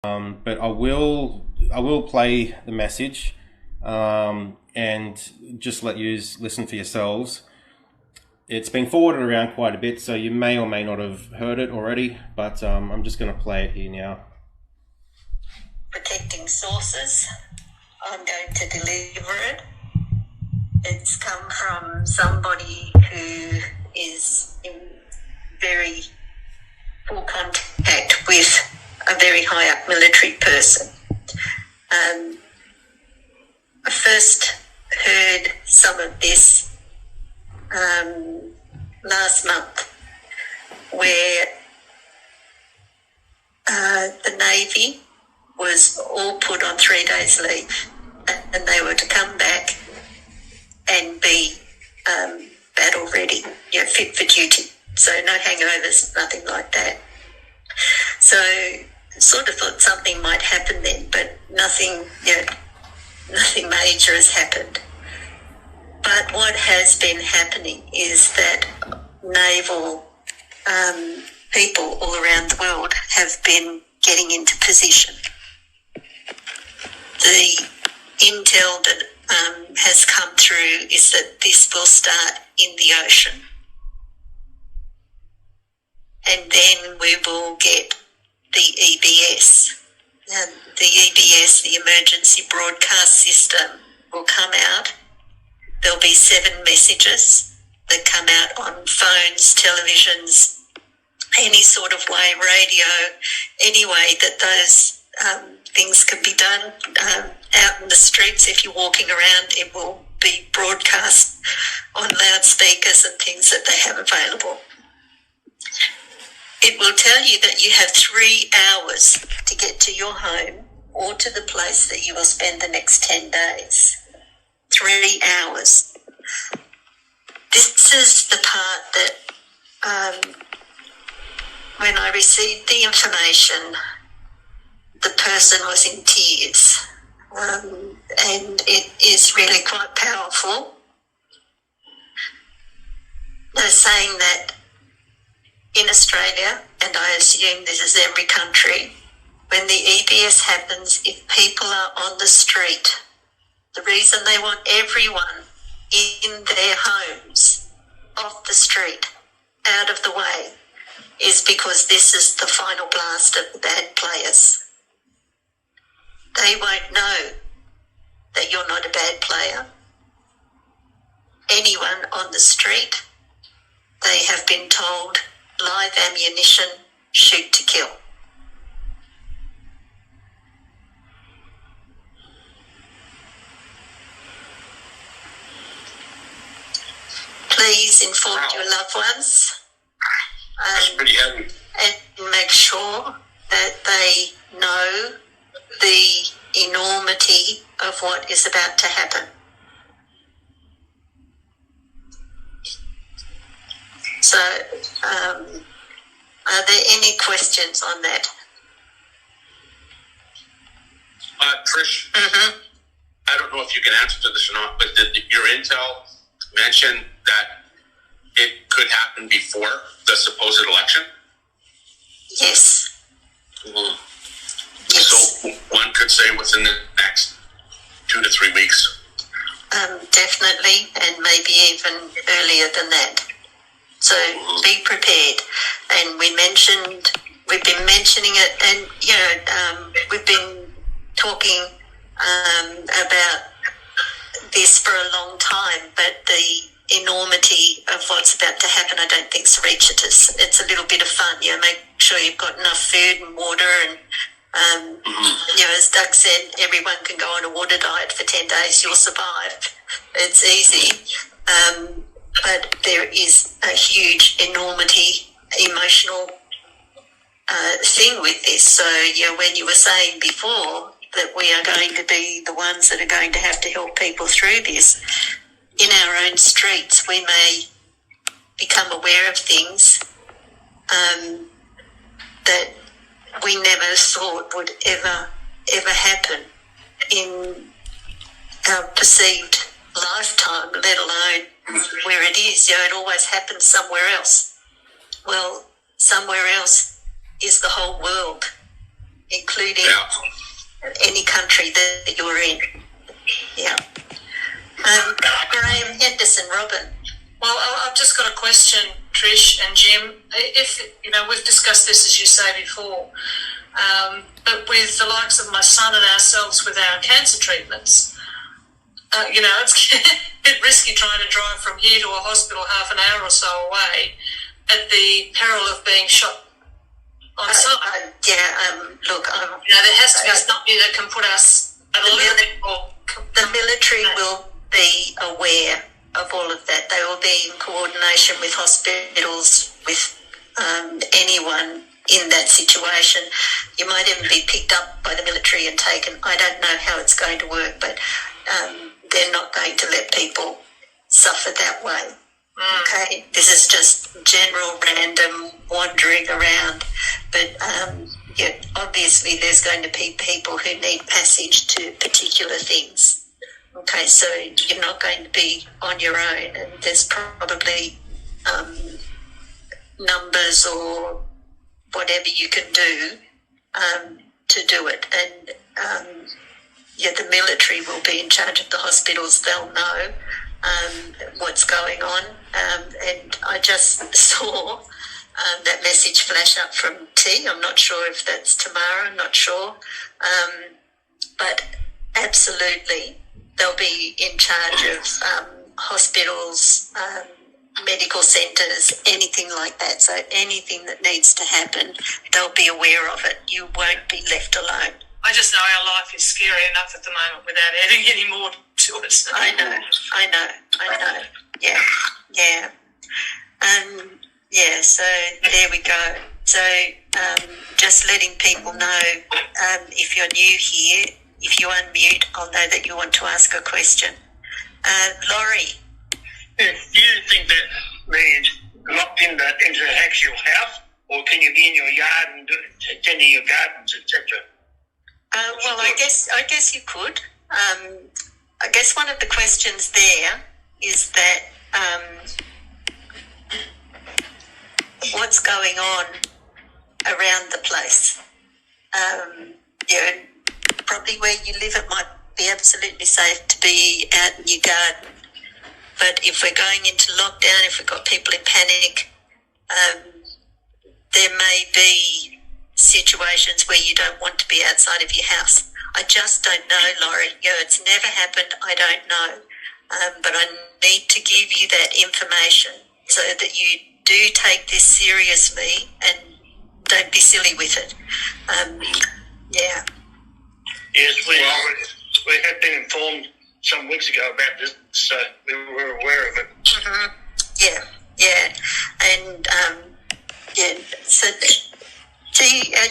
But I will play the message, and just let you listen for yourselves. It's been forwarded around quite a bit, so you may or may not have heard it already, but I'm just going to play it here now. Protecting sources. I'm going to deliver it. It's come from somebody who is in very full contact with a very high up military person. I first heard some of this last month, where the Navy was all put on 3 days leave, and they were to come back and be battle ready, fit for duty. So no hangovers, nothing like that. So sort of thought something might happen then, but nothing major has happened. But what has been happening is that naval people all around the world have been getting into position. The intel that has come through is that this will start in the ocean, and then we will get the EBS. The EBS, the Emergency Broadcast System, will come out. There'll be 7 messages that come out on phones, televisions, any sort of way, radio, any way that those things can be done. Out in the streets, if you're walking around, it will be broadcast on loudspeakers and things that they have available. It will tell you that you have 3 hours to get to your home or to the place that you will spend the next 10 days. 3 hours. This is the part that when I received the information, the person was in tears. And it is really quite powerful. They're saying that in Australia, and I assume this is every country, when the EBS happens, if people are on the street, the reason they want everyone in their homes, off the street, out of the way, is because this is the final blast of the bad players. They won't know that you're not a bad player. Anyone on the street, they have been told, live ammunition, shoot to kill. Please inform your loved ones. That's pretty heavy. And make sure that they know the enormity of what is about to happen. So, are there any questions on that? Trish, I don't know if you can answer this or not, but did your intel mention that it could happen before the supposed election? Yes. Mm-hmm. Yes. So one could say within the next 2 to 3 weeks. Definitely, and maybe even earlier than that. So be prepared. And we've been mentioning it, and we've been talking about this for a long time, but the enormity of what's about to happen, I don't think's reached us. It's a little bit of fun, make sure you've got enough food and water, and as Doug said, everyone can go on a water diet for 10 days, you'll survive. It's easy. But there is a huge enormity, emotional thing with this. So, when you were saying before that we are going to be the ones that are going to have to help people through this, in our own streets, we may become aware of things that we never thought would ever happen in our perceived lifetime, let alone where it is. It always happens somewhere else. Well, somewhere else is the whole world. including Yeah. any country that you're in. Yeah. Graham Henderson, Robin. Well, I've just got a question, Trish and Jim. If, we've discussed this, as you say, before, but with the likes of my son and ourselves with our cancer treatments, it's a bit risky trying to drive from here to a hospital half an hour or so away at the peril of being shot on site. Look, there has to be somebody that can put us at a little bit more. The military will be aware of all of that. They will be in coordination with hospitals, with anyone in that situation. You might even be picked up by the military and taken. I don't know how it's going to work, but they're not going to let people suffer that way. Okay, this is just general random wandering around, but obviously there's going to be people who need passage to particular things. Okay, so you're not going to be on your own, and there's probably numbers or whatever you can do to do it. And the military will be in charge of the hospitals. They'll know what's going on. And I just saw that message flash up from T. I'm not sure if that's Tamara. I'm not sure. But absolutely, they'll be in charge of hospitals, medical centres, anything like that. So anything that needs to happen, they'll be aware of it. You won't be left alone. I just know our life is scary enough at the moment without adding any more to it. I know. Yeah. So there we go. So just letting people know, if you're new here, if you unmute, I'll know that you want to ask a question. Laurie. Do you think that means locked into an actual house, or can you be in your yard and tending your gardens, etc.? Well, I guess you could. I guess one of the questions there is that what's going on around the place. Probably where you live, it might be absolutely safe to be out in your garden. But if we're going into lockdown, if we've got people in panic, there may be situations where you don't want to be outside of your house. I just don't know, Laurie. It's never happened. I don't know. But I need to give you that information so that you do take this seriously and don't be silly with it. Yes, we had been informed some weeks ago about this, so we were aware of it. Mm-hmm. Yeah. And, so,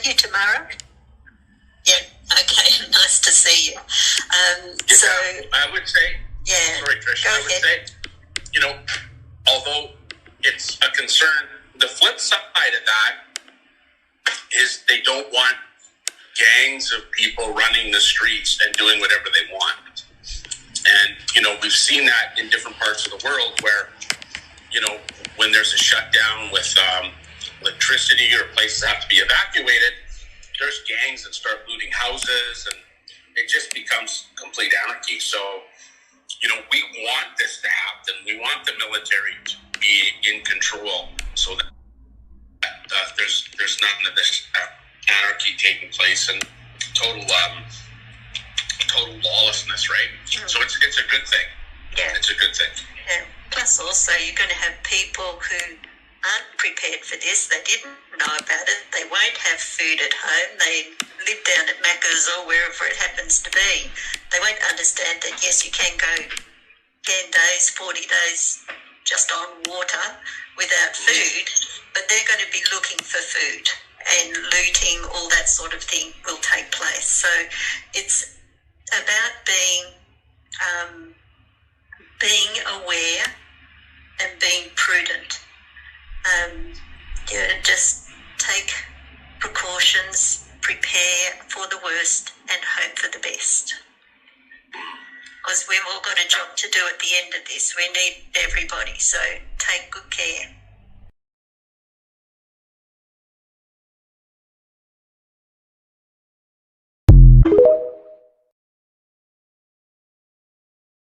you Tamara? Yeah, okay, nice to see you. I would say, sorry, Trish, I would say, although it's a concern, the flip side of that is they don't want gangs of people running the streets and doing whatever they want. And, we've seen that in different parts of the world where, when there's a shutdown with electricity or places have to be evacuated, there's gangs that start looting houses and it just becomes complete anarchy. So, we want this to happen. We want the military to be in control so that there's none of this anarchy taking place and total lawlessness, right? Mm. So it's a good thing. Yeah. It's a good thing. Yeah. Plus also you're going to have people who aren't prepared for this. They didn't know about it. They won't have food at home. They live down at Macca's or wherever it happens to be. They won't understand that, yes, you can go 10 days, 40 days just on water without food, but they're going to be looking for food, and looting, all that sort of thing will take place. So it's about being aware and being prudent. Just take precautions, prepare for the worst and hope for the best. Because we've all got a job to do at the end of this. We need everybody, so take good care.